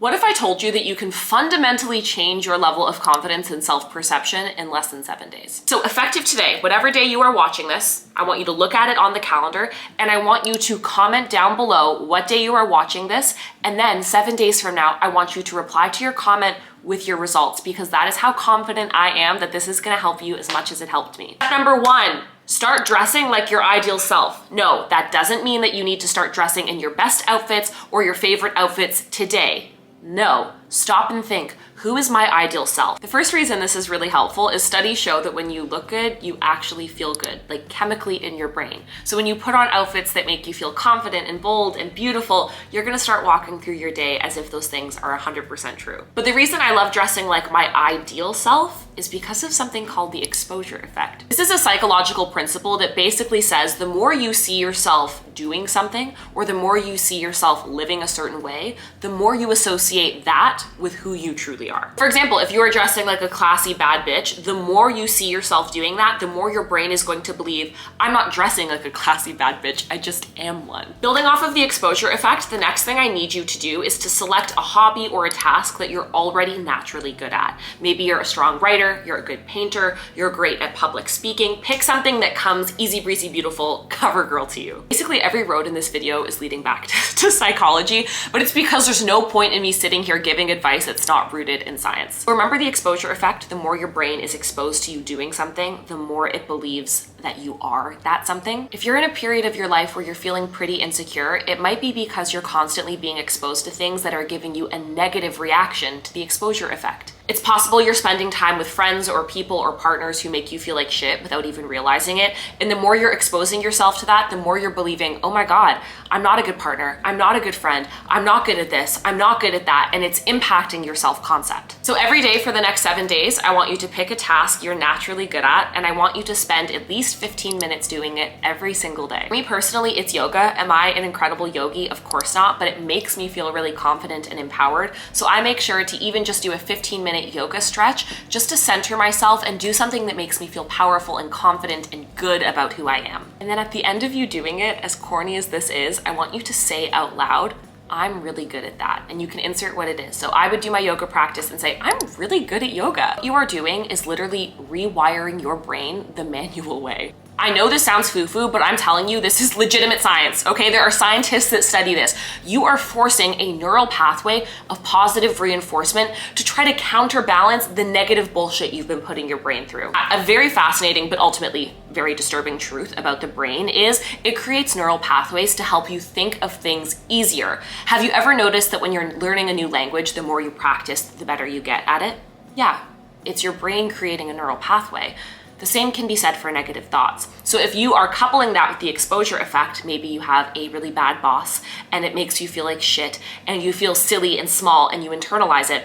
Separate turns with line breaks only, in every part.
What if I told you that you can fundamentally change your level of confidence and self-perception in less than 7 days? So effective today, whatever day you are watching this, I want you to look at it on the calendar and I want you to comment down below what day you are watching this. And then 7 days from now, I want you to reply to your comment with your results, because that is how confident I am that this is gonna help you as much as it helped me. Number 1, start dressing like your ideal self. No, that doesn't mean that you need to start dressing in your best outfits or your favorite outfits today. No, stop and think, who is my ideal self? The first reason this is really helpful is studies show that when you look good, you actually feel good, like chemically in your brain. So when you put on outfits that make you feel confident and bold and beautiful, you're gonna start walking through your day as if those things are 100% true. But the reason I love dressing like my ideal self is because of something called the exposure effect. This is a psychological principle that basically says the more you see yourself doing something, or the more you see yourself living a certain way, the more you associate that with who you truly are. For example, if you are dressing like a classy bad bitch, the more you see yourself doing that, the more your brain is going to believe, I'm not dressing like a classy bad bitch, I just am one. Building off of the exposure effect, the next thing I need you to do is to select a hobby or a task that you're already naturally good at. Maybe you're a strong writer, you're a good painter, you're great at public speaking. Pick something that comes easy breezy beautiful, cover girl to you. Basically every road in this video is leading back to psychology, but it's because there's no point in me sitting here giving advice that's not rooted in science. Remember the exposure effect? The more your brain is exposed to you doing something, the more it believes that you are that something. If you're in a period of your life where you're feeling pretty insecure, it might be because you're constantly being exposed to things that are giving you a negative reaction to the exposure effect. It's possible you're spending time with friends or people or partners who make you feel like shit without even realizing it. And the more you're exposing yourself to that, the more you're believing, oh my God, I'm not a good partner. I'm not a good friend. I'm not good at this. I'm not good at that. And it's impacting your self-concept. So every day for the next 7 days, I want you to pick a task you're naturally good at. And I want you to spend at least 15 minutes doing it every single day. For me personally, it's yoga. Am I an incredible yogi? Of course not, but it makes me feel really confident and empowered. So I make sure to even just do a 15-minute yoga stretch just to center myself and do something that makes me feel powerful and confident and good about who I am. And then at the end of you doing it, as corny as this is, I want you to say out loud, I'm really good at that. And you can insert what it is. So I would do my yoga practice and say, I'm really good at yoga. What you are doing is literally rewiring your brain the manual way. I know this sounds foo-foo, but I'm telling you, this is legitimate science, okay? There are scientists that study this. You are forcing a neural pathway of positive reinforcement to try to counterbalance the negative bullshit you've been putting your brain through. A very fascinating, but ultimately very disturbing truth about the brain is it creates neural pathways to help you think of things easier. Have you ever noticed that when you're learning a new language, the more you practice, the better you get at it? Yeah, it's your brain creating a neural pathway. The same can be said for negative thoughts. So if you are coupling that with the exposure effect, maybe you have a really bad boss and it makes you feel like shit and you feel silly and small and you internalize it,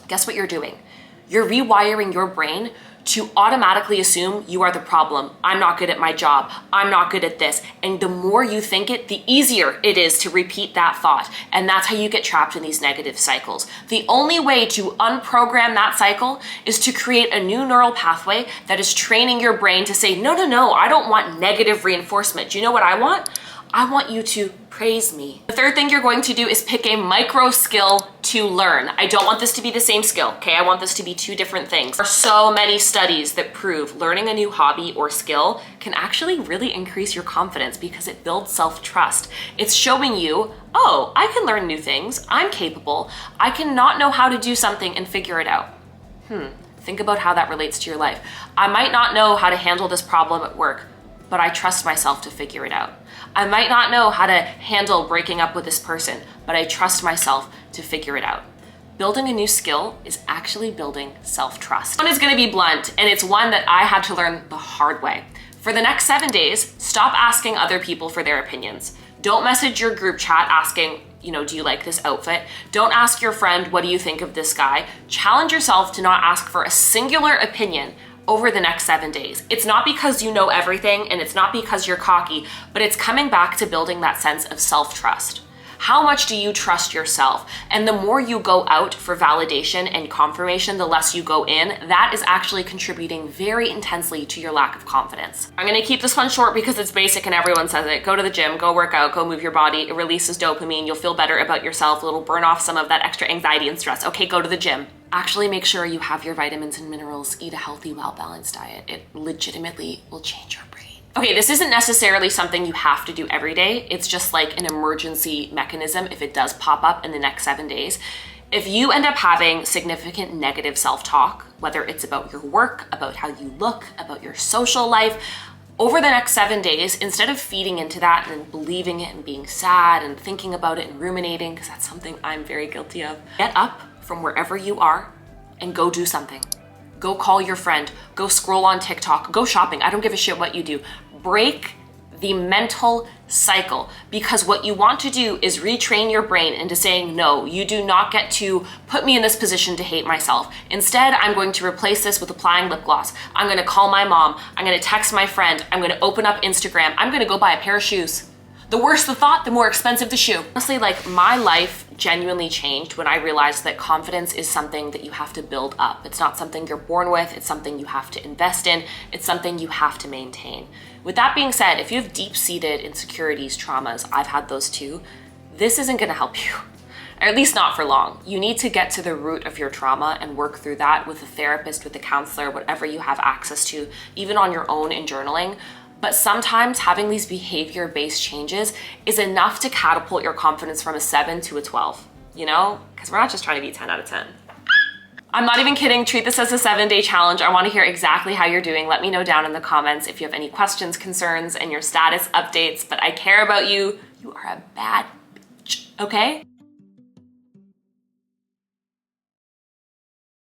guess what you're doing? You're rewiring your brain to automatically assume you are the problem. I'm not good at my job. I'm not good at this. And the more you think it, the easier it is to repeat that thought. And that's how you get trapped in these negative cycles. The only way to unprogram that cycle is to create a new neural pathway that is training your brain to say, no, no, no, I don't want negative reinforcement. Do you know what I want? I want you to praise me. The third thing you're going to do is pick a micro skill to learn. I don't want this to be the same skill, okay? I want this to be two different things. There are so many studies that prove learning a new hobby or skill can actually really increase your confidence because it builds self-trust. It's showing you, oh, I can learn new things. I'm capable. I can not know how to do something and figure it out. Think about how that relates to your life. I might not know how to handle this problem at work, but I trust myself to figure it out. I might not know how to handle breaking up with this person, but I trust myself to figure it out. Building a new skill is actually building self-trust. One is gonna be blunt, and it's one that I had to learn the hard way. For the next 7 days, stop asking other people for their opinions. Don't message your group chat asking, do you like this outfit? Don't ask your friend, what do you think of this guy? Challenge yourself to not ask for a singular opinion over the next 7 days. It's not because you know everything and it's not because you're cocky, but it's coming back to building that sense of self-trust. How much do you trust yourself? And the more you go out for validation and confirmation, the less you go in. That is actually contributing very intensely to your lack of confidence. I'm gonna keep this one short because it's basic and everyone says it. Go to the gym, go work out, go move your body. It releases dopamine. You'll feel better about yourself. It'll burn off some of that extra anxiety and stress. Okay, go to the gym. Actually make sure you have your vitamins and minerals. Eat a healthy, well-balanced diet. It legitimately will change your brain. Okay, this isn't necessarily something you have to do every day. It's just like an emergency mechanism if it does pop up in the next 7 days. If you end up having significant negative self-talk, whether it's about your work, about how you look, about your social life, over the next 7 days, instead of feeding into that and believing it and being sad and thinking about it and ruminating, because that's something I'm very guilty of, get up from wherever you are and go do something. Go call your friend, go scroll on TikTok, go shopping. I don't give a shit what you do. Break the mental cycle, because what you want to do is retrain your brain into saying, no, you do not get to put me in this position to hate myself. Instead, I'm going to replace this with applying lip gloss. I'm gonna call my mom. I'm gonna text my friend. I'm gonna open up Instagram. I'm gonna go buy a pair of shoes. The worse the thought, the more expensive the shoe. Honestly, like, my life genuinely changed when I realized that confidence is something that you have to build up. It's not something you're born with. It's something you have to invest in. It's something you have to maintain. With that being said, if you have deep-seated insecurities, traumas, I've had those too, this isn't gonna help you. Or at least not for long. You need to get to the root of your trauma and work through that with a therapist, with a counselor, whatever you have access to, even on your own in journaling. But sometimes having these behavior-based changes is enough to catapult your confidence from a 7 to a 12, you know? Because we're not just trying to be 10 out of 10. I'm not even kidding. Treat this as a 7-day challenge. I want to hear exactly how you're doing. Let me know down in the comments if you have any questions, concerns, and your status updates. But I care about you. You are a bad bitch, okay?